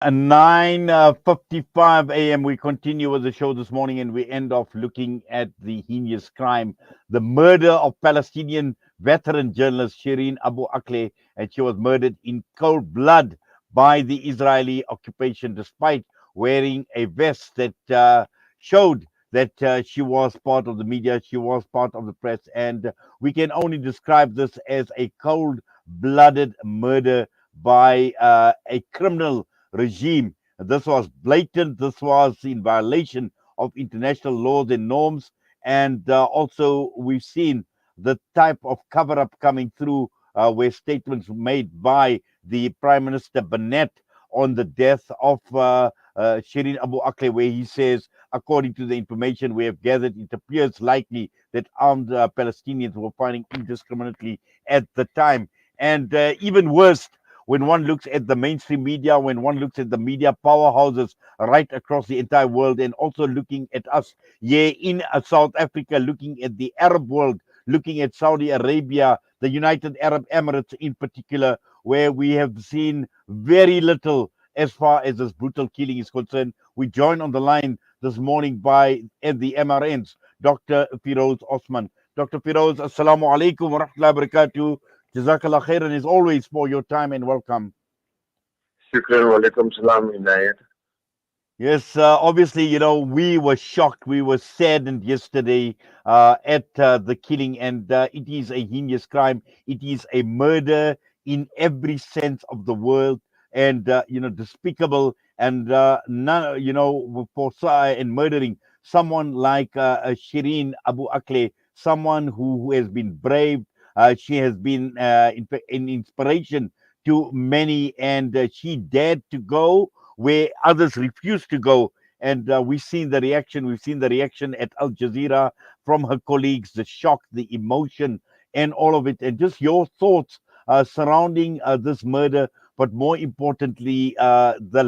At 9:55 a.m., we continue with the show this morning, and we end off looking at the heinous crime, the murder of Palestinian veteran journalist Shireen Abu Akleh, and she was murdered in cold blood by the Israeli occupation, despite wearing a vest that showed that she was part of the media, she was part of the press, and we can only describe this as a cold-blooded murder by a criminal regime. This was blatant. This was in violation of international laws and norms. And also, we've seen the type of cover up coming through where statements made by the Prime Minister Bennett on the death of Shireen Abu Akleh, where he says, according to the information we have gathered, it appears likely that armed Palestinians were firing indiscriminately at the time. And even worse, when one looks at the mainstream media, when one looks at the media powerhouses right across the entire world, and also looking at us here in South Africa, looking at the Arab world, looking at Saudi Arabia, the United Arab Emirates in particular, where we have seen very little as far as this brutal killing is concerned. We join on the line this morning by the MRNs, Dr. Firoz Osman. Dr. Firoz, Assalamu alaikum wa rahmatullahi wa barakatuh. Jazakallah khairan as always for your time and welcome. Shukran wa alaikum salam inayat. Yes, obviously, we were shocked, we were saddened yesterday at the killing, and it is a heinous crime. It is a murder in every sense of the word, and despicable, and none, and murdering someone like Shireen Abu Akleh, someone who has been brave. She has been an inspiration to many, and she dared to go where others refuse to go. And we've seen the reaction. We've seen the reaction at Al Jazeera from her colleagues, the shock, the emotion, and all of it. And just your thoughts surrounding this murder, but more importantly, the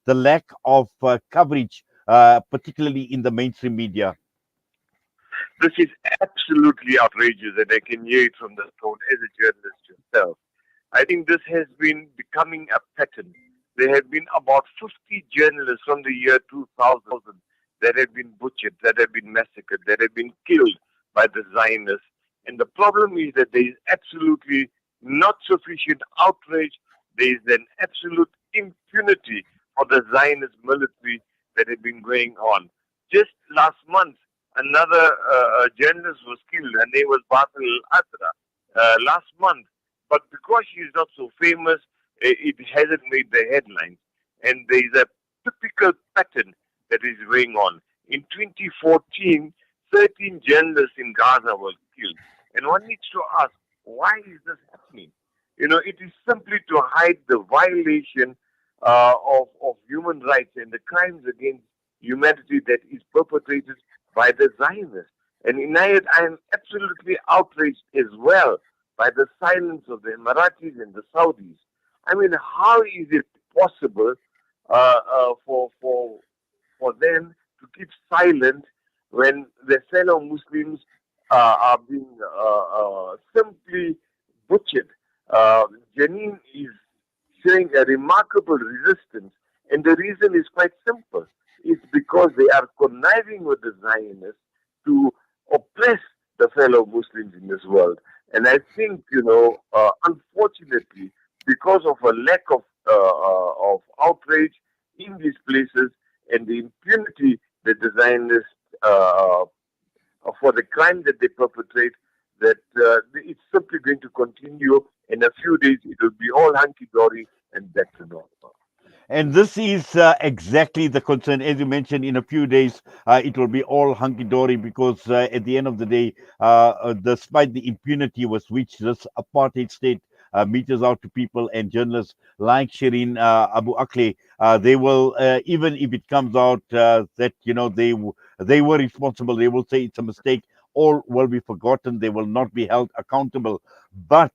lack of coverage, particularly in the mainstream media. This is absolutely outrageous, and I can hear it from the tone as a journalist yourself. I think this has been becoming a pattern. There have been about 50 journalists from the year 2000 that have been butchered, that have been massacred, that have been killed by the Zionists. And the problem is that there is absolutely not sufficient outrage. There is an absolute impunity for the Zionist military that has been going on. Just last month, another journalist was killed. Her name was Basil Atra last month. But because she is not so famous, it hasn't made the headlines. And there is a typical pattern that is going on. In 2014, 13 journalists in Gaza were killed. And one needs to ask, why is this happening? It is simply to hide the violation of human rights and the crimes against humanity that is perpetrated by the Zionists. And in it, I am absolutely outraged as well by the silence of the Emiratis and the Saudis. I mean, how is it possible for them to keep silent when their fellow Muslims are being simply butchered? Janine is showing a remarkable resistance, and the reason is quite simple. It's because they are conniving with the Zionists to oppress the fellow Muslims in this world. And I think, unfortunately, because of a lack of outrage in these places and the impunity that the Zionists for the crime that they perpetrate, that it's simply going to continue. In a few days, it will be all hunky dory and back to normal. And this is exactly the concern. As you mentioned, in a few days, it will be all hunky dory because at the end of the day, despite the impunity with which this apartheid state meters out to people and journalists like Shireen Abu Akleh, they will, even if it comes out that they were responsible, they will say it's a mistake. All will be forgotten. They will not be held accountable. But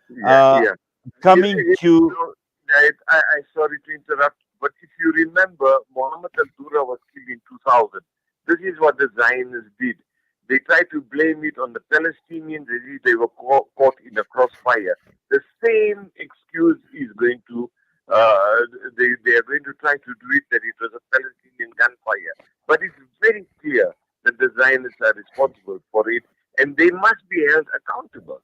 Yeah, uh, yeah. coming to I sorry to interrupt, but if you remember, Muhammad al-Dura was killed in 2000. This is what the Zionists did. They tried to blame it on the Palestinians as if they were caught in a crossfire. The same excuse is going to, they they are going to try to do it that it was a Palestinian gunfire. But it's very clear that the Zionists are responsible for it and they must be held accountable.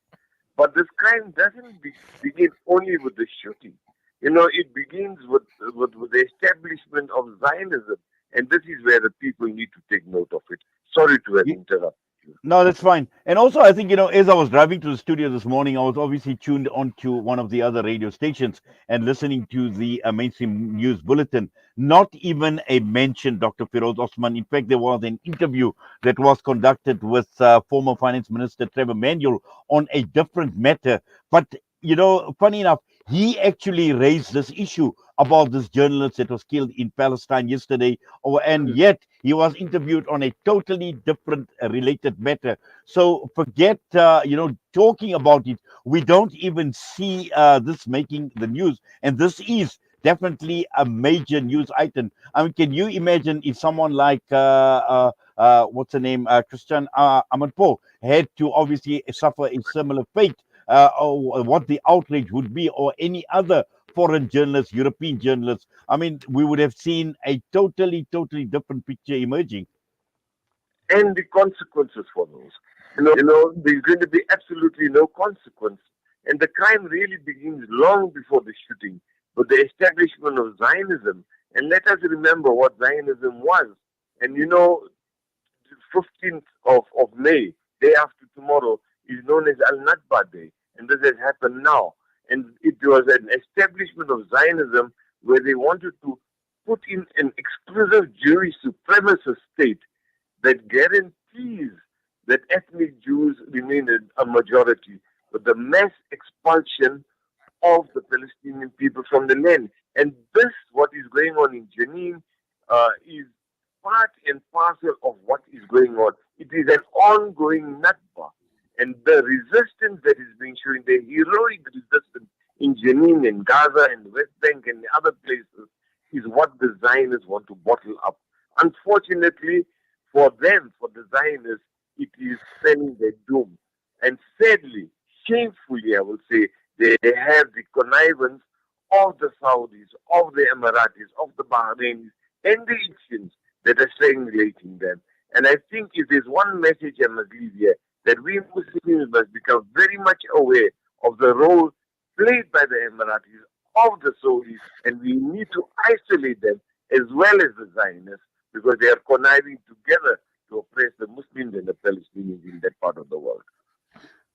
But this crime doesn't begin only with the shooting. It begins with the establishment of Zionism. And this is where the people need to take note of it. Sorry to have interrupted you. No, that's fine. And also, I think, as I was driving to the studio this morning, I was obviously tuned onto one of the other radio stations and listening to the mainstream news bulletin. Not even a mention, Dr. Firoz Osman. In fact, there was an interview that was conducted with former Finance Minister Trevor Manuel on a different matter. But, funny enough, he actually raised this issue about this journalist that was killed in Palestine yesterday, and yet he was interviewed on a totally different related matter. So forget, talking about it. We don't even see this making the news, and this is definitely a major news item. I mean, can you imagine if someone like what's the name, Christian Amanpour had to obviously suffer a similar fate? Or what the outrage would be, or any other foreign journalists, European journalists. I mean, we would have seen a totally, totally different picture emerging. And the consequences for those. There's going to be absolutely no consequence. And the crime really begins long before the shooting, with the establishment of Zionism. And let us remember what Zionism was. And the 15th of May, day after tomorrow, is known as Al-Nakba Day. And this has happened now. And it was an establishment of Zionism where they wanted to put in an exclusive Jewish supremacist state that guarantees that ethnic Jews remain a majority, with the mass expulsion of the Palestinian people from the land. And this, what is going on in Jenin, is part and parcel of what is going on. It is an ongoing Nakba. And the resistance that is being shown, the heroic resistance in Jenin and Gaza and West Bank and the other places, is what the Zionists want to bottle up. Unfortunately, for them, for the Zionists, it is spelling their doom. And sadly, shamefully, I will say, they have the connivance of the Saudis, of the Emiratis, of the Bahrainis, and the Egyptians that are strangulating them. And I think if there's one message I must leave here, that we Muslims must become very much aware of the role played by the Emiratis, of the Saudis, and we need to isolate them as well as the Zionists, because they are conniving together to oppress the Muslims and the Palestinians in that part of the world.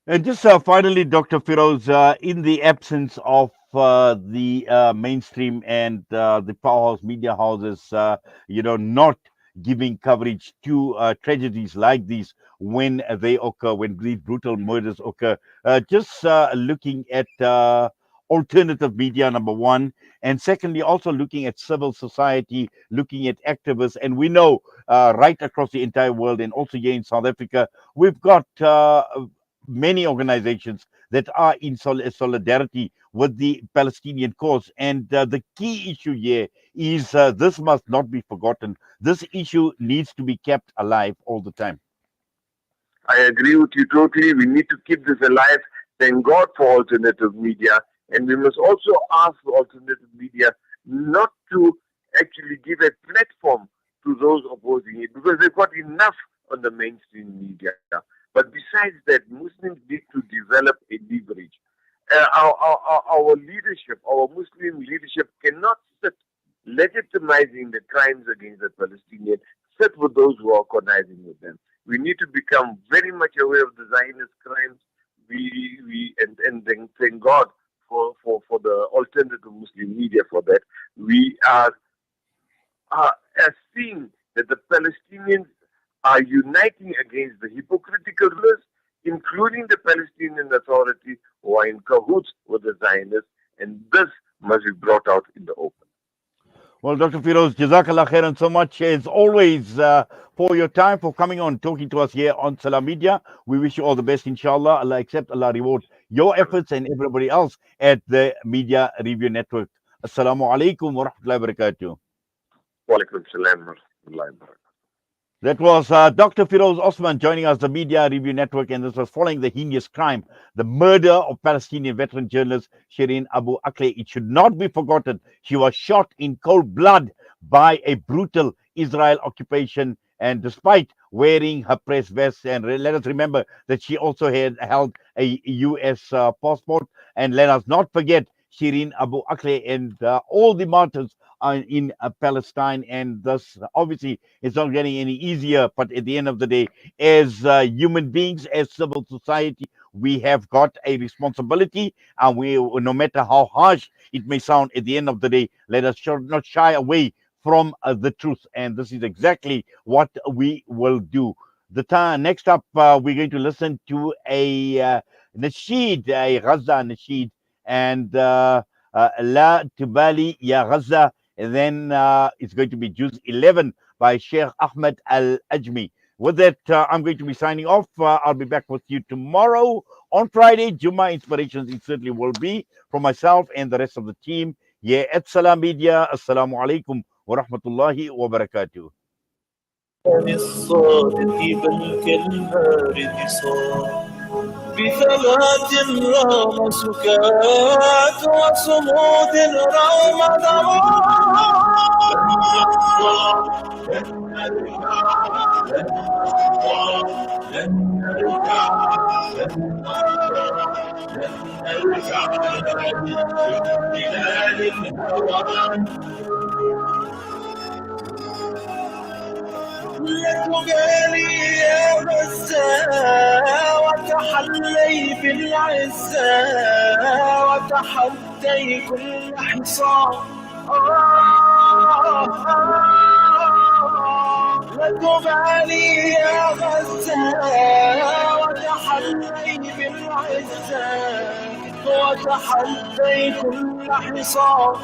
And just finally, Dr. Firoz, in the absence of the mainstream and the powerhouse media houses, not giving coverage to tragedies like these when they occur, when these brutal murders occur, just looking at alternative media, number one, and secondly, also looking at civil society, looking at activists, and we know right across the entire world, and also here in South Africa, we've got many organizations that are in solidarity with the Palestinian cause. And the key issue here is this must not be forgotten. This issue needs to be kept alive all the time. I agree with you totally. We need to keep this alive. Thank God for alternative media. And we must also ask the alternative media not to actually give a platform to those opposing it, because they've got enough on the mainstream media. But besides that, Muslims need to develop a leverage. Our leadership, our Muslim leadership, cannot sit legitimizing the crimes against the Palestinians, sit with those who are conniving with them. We need to become very much aware of the Zionist crimes. And thank God for the alternative Muslim media for that. We are seeing that the Palestinians are uniting against the hypocritical rulers, including the Palestinian Authority, who are in cahoots with the Zionists, and this must be brought out in the open. Well, Dr. Firoz, Jazakallah khairan so much as always for your time, for coming on, talking to us here on Salam Media. We wish you all the best, inshallah. Allah accept, Allah reward your efforts and everybody else at the Media Review Network. Assalamu alaikum wa rahmatullahi wa barakatuh. Wa alaikum salam wa rahmatullahi wa barakatuh. That was Dr. Firoz Osman joining us, the Media Review Network, and this was following the heinous crime, the murder of Palestinian veteran journalist Shireen Abu Akleh. It should not be forgotten. She was shot in cold blood by a brutal Israel occupation, and despite wearing her press vest, and let us remember that she also had held a U.S. Passport, and let us not forget Shireen Abu Akleh and all the martyrs in Palestine, and thus obviously it's not getting any easier. But at the end of the day, as human beings, as civil society, we have got a responsibility, and we, no matter how harsh it may sound, at the end of the day, let us not shy away from the truth, and this is exactly what we will do. The time next up, we're going to listen to a nasheed, a Gaza nasheed, and La Tubali Ya Gaza. And then it's going to be Juz 11 by Sheikh Ahmed Al Ajmi. With that, I'm going to be signing off. I'll be back with you tomorrow on Friday. Juma Inspirations, it certainly will be from myself and the rest of the team. Yeah, at Salam Media. Assalamu alaikum wa rahmatullahi wa barakatuh. الصادق بل كالبارد صار بثبات رام سكات وصمود رام لتبالي يا غزة وتحلي بالعزة وتحدي كل حصار لتبالي يا غزة وتحلي بالعزة وتحدي كل حصار